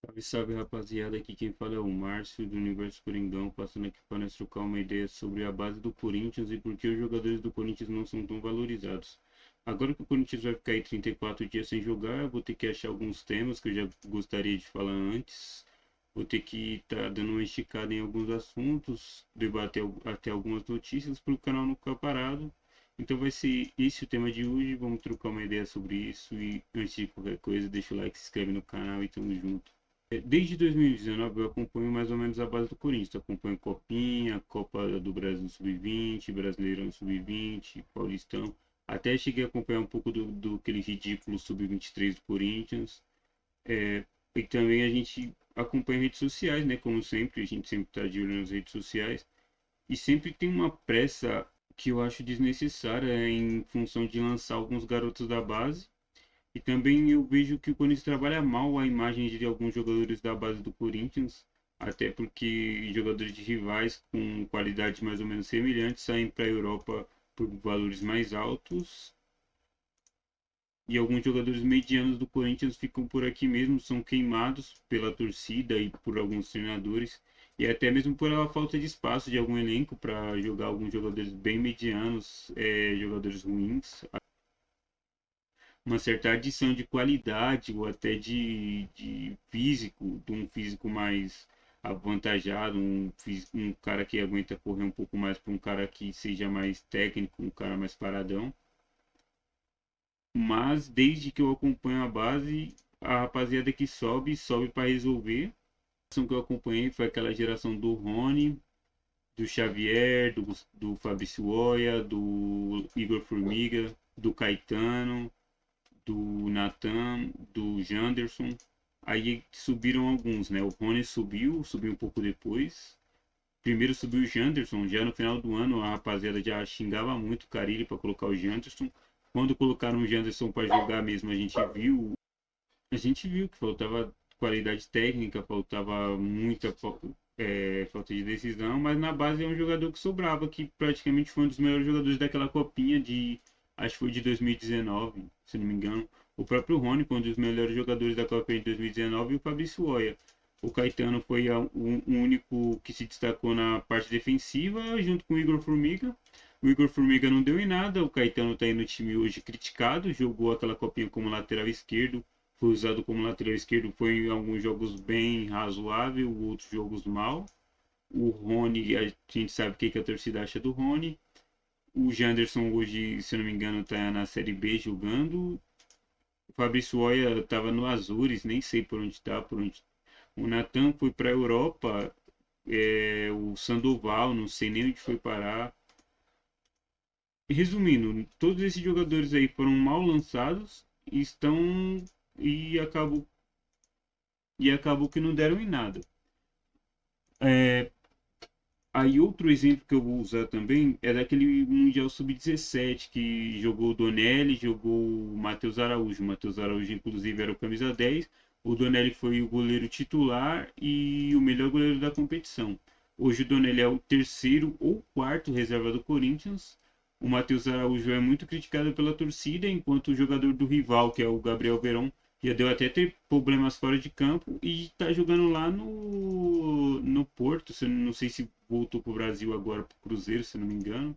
Salve, salve rapaziada, aqui quem fala é o Márcio do Universo Coringão, passando aqui para nós trocar uma ideia sobre a base do Corinthians e por que os jogadores do Corinthians não são tão valorizados. Agora que o Corinthians vai ficar aí 34 dias sem jogar, eu vou ter que achar alguns temas que eu já gostaria de falar antes. Vou ter que estar dando uma esticada em alguns assuntos, debater até algumas notícias para o canal não ficar parado. Então vai ser esse o tema de hoje, vamos trocar uma ideia sobre isso e antes de qualquer coisa, deixa o like, se inscreve no canal e tamo junto. Desde 2019 eu acompanho mais ou menos a base do Corinthians. Acompanho Copinha, Copa do Brasil Sub-20, Brasileirão Sub-20, Paulistão. Até cheguei a acompanhar um pouco do aquele ridículo Sub-23 do Corinthians. E também a gente acompanha redes sociais, né? Como sempre, a gente sempre está de olho nas redes sociais. E sempre tem uma pressa que eu acho desnecessária em função de lançar alguns garotos da base e também eu vejo que o Corinthians trabalha mal a imagem de alguns jogadores da base do Corinthians, até porque jogadores de rivais com qualidade mais ou menos semelhante saem para a Europa por valores mais altos. E alguns jogadores medianos do Corinthians ficam por aqui mesmo, são queimados pela torcida e por alguns treinadores, e até mesmo por a falta de espaço de algum elenco para jogar alguns jogadores bem medianos, jogadores ruins, uma certa adição de qualidade ou até de físico, de um físico mais avantajado, um cara que aguenta correr um pouco mais para um cara que seja mais técnico, um cara mais paradão. Mas desde que eu acompanho a base, a rapaziada que sobe, sobe para resolver. A geração que eu acompanhei foi aquela geração do Rony, do Xavier, do Fabrício Oia, do Igor Formiga, do Caetano, do Nathan, do Janderson. Aí subiram alguns, né? O Rony subiu um pouco depois. Primeiro subiu o Janderson, já no final do ano a rapaziada já xingava muito o Carille para colocar o Janderson. Quando colocaram o Janderson para jogar mesmo, a gente viu que faltava qualidade técnica, faltava muita falta de decisão, mas na base é um jogador que sobrava, que praticamente foi um dos melhores jogadores daquela copinha de, acho que foi de 2019, se não me engano. O próprio Rony foi um dos melhores jogadores da copinha de 2019 e o Fabrício Oia. O Caetano foi o único que se destacou na parte defensiva, junto com o Igor Formiga. O Igor Formiga não deu em nada, o Caetano está aí no time hoje criticado, jogou aquela copinha como lateral esquerdo, foi usado como lateral esquerdo, foi em alguns jogos bem razoável, outros jogos mal. O Rony, a gente sabe o que a torcida acha do Rony. O Janderson hoje, se eu não me engano, está na Série B jogando. O Fabrício Oia estava no Azures, nem sei por onde está, por onde. O Nathan foi para a Europa, o Sandoval, não sei nem onde foi parar. Resumindo, todos esses jogadores aí foram mal lançados estão e acabou que não deram em nada. É, Aí outro exemplo que eu vou usar também é daquele Mundial Sub-17 que jogou o Donelli, jogou o Matheus Araújo. O Matheus Araújo, inclusive, era o camisa 10. O Donelli foi o goleiro titular e o melhor goleiro da competição. Hoje o Donelli é o terceiro ou quarto reserva do Corinthians. O Matheus Araújo é muito criticado pela torcida, enquanto o jogador do rival, que é o Gabriel Veron, já deu até ter problemas fora de campo e está jogando lá no Porto. Não sei se voltou para o Brasil agora para o Cruzeiro, se não me engano.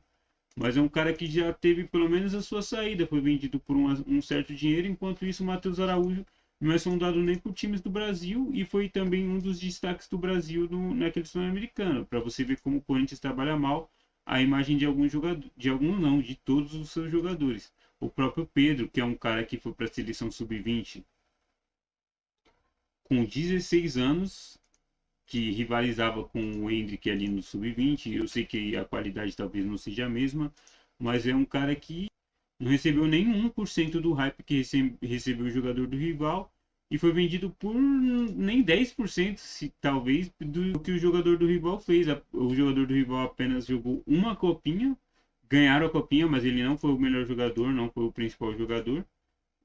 Mas é um cara que já teve pelo menos a sua saída, foi vendido por um certo dinheiro. Enquanto isso, o Matheus Araújo não é sondado nem por times do Brasil e foi também um dos destaques do Brasil naquele sul-americano. Para você ver como o Corinthians trabalha mal a imagem de alguns jogadores, de alguns não, de todos os seus jogadores. O próprio Pedro, que é um cara que foi para a seleção sub-20 com 16 anos, que rivalizava com o Hendrick ali no sub-20. Eu sei que a qualidade talvez não seja a mesma, mas é um cara que não recebeu nem 1% do hype que recebeu o jogador do rival e foi vendido por nem 10%, se, talvez, do que o jogador do rival fez. O jogador do rival apenas jogou uma copinha, ganharam a copinha, mas ele não foi o melhor jogador, não foi o principal jogador.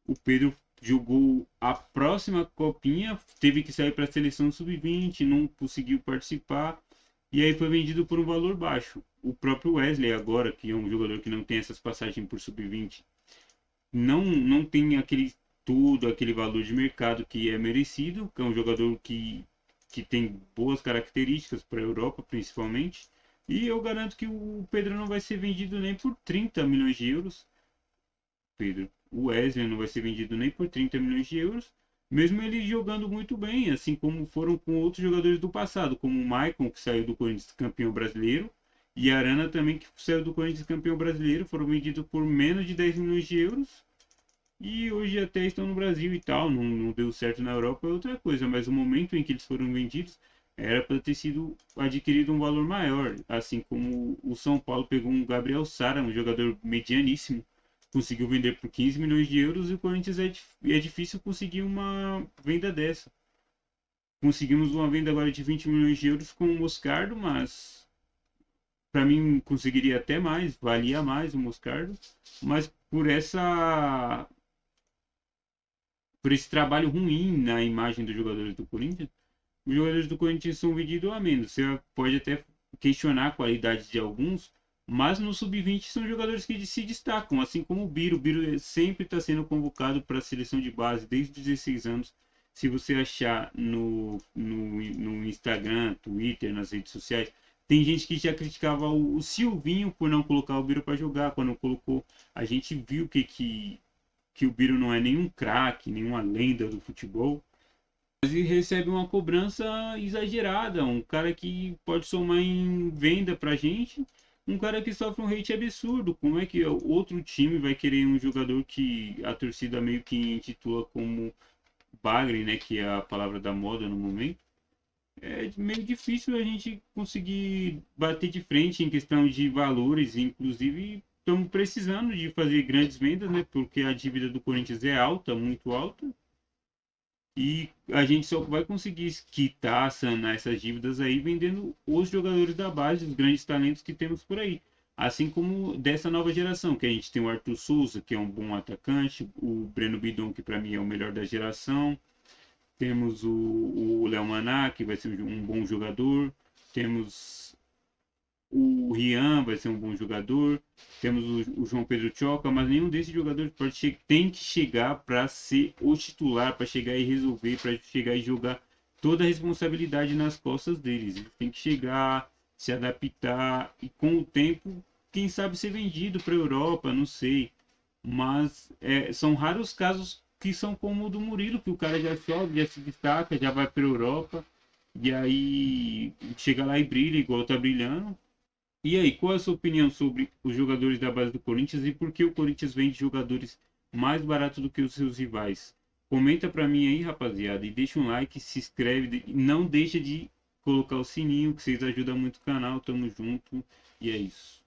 O Pedro jogou a próxima copinha, teve que sair para a seleção sub-20, não conseguiu participar e aí foi vendido por um valor baixo. O próprio Wesley agora, que é um jogador que não tem essas passagens por sub-20, não tem aquele todo aquele valor de mercado que é merecido, que é um jogador que tem boas características para a Europa, principalmente. E eu garanto que o Pedro não vai ser vendido nem por 30 milhões de euros. Pedro, o Wesley não vai ser vendido nem por 30 milhões de euros, mesmo ele jogando muito bem, assim como foram com outros jogadores do passado, como o Maicon, que saiu do Corinthians campeão brasileiro, e a Arana também, que saiu do Corinthians campeão brasileiro, foram vendidos por menos de 10 milhões de euros. E hoje até estão no Brasil e tal, não deu certo na Europa é outra coisa, mas o momento em que eles foram vendidos era para ter sido adquirido um valor maior, assim como o São Paulo pegou um Gabriel Sara, um jogador medianíssimo, conseguiu vender por 15 milhões de euros e o Corinthians é difícil conseguir uma venda dessa. Conseguimos uma venda agora de 20 milhões de euros com o Moscardo, mas para mim conseguiria até mais, valia mais o Moscardo, mas por esse trabalho ruim na imagem dos jogadores do Corinthians, os jogadores do Corinthians são vendidos a menos. Você pode até questionar a qualidade de alguns, mas no sub-20 são jogadores que se destacam, assim como o Biro. O Biro sempre está sendo convocado para a seleção de base desde os 16 anos. Se você achar no Instagram, Twitter, nas redes sociais, tem gente que já criticava o Silvinho por não colocar o Biro para jogar. Quando colocou, a gente viu que o Biro não é nenhum craque, nenhuma lenda do futebol. Mas ele recebe uma cobrança exagerada, um cara que pode somar em venda pra gente, um cara que sofre um hate absurdo. Como é que outro time vai querer um jogador que a torcida meio que intitula como bagre, né, que é a palavra da moda no momento? É meio difícil a gente conseguir bater de frente em questão de valores, inclusive estamos precisando de fazer grandes vendas, né, porque a dívida do Corinthians é alta, muito alta. E a gente só vai conseguir quitar, sanar essas dívidas aí vendendo os jogadores da base, os grandes talentos que temos por aí. Assim como dessa nova geração, que a gente tem o Arthur Souza, que é um bom atacante, o Breno Bidon, que para mim é o melhor da geração, temos o Léo Maná, que vai ser um bom jogador, temos o Rian vai ser um bom jogador, temos o João Pedro Choca, mas nenhum desses jogadores tem que chegar para ser o titular, para chegar e resolver, para chegar e jogar toda a responsabilidade nas costas deles. Eles têm que chegar, se adaptar e com o tempo, quem sabe ser vendido para a Europa, não sei. Mas são raros casos que são como o do Murilo, que o cara já sobe, já se destaca, já vai para a Europa, e aí chega lá e brilha igual tá brilhando. E aí, qual é a sua opinião sobre os jogadores da base do Corinthians e por que o Corinthians vende jogadores mais baratos do que os seus rivais? Comenta pra mim aí, rapaziada, e deixa um like, se inscreve e não deixa de colocar o sininho, que vocês ajudam muito o canal. Tamo junto e é isso.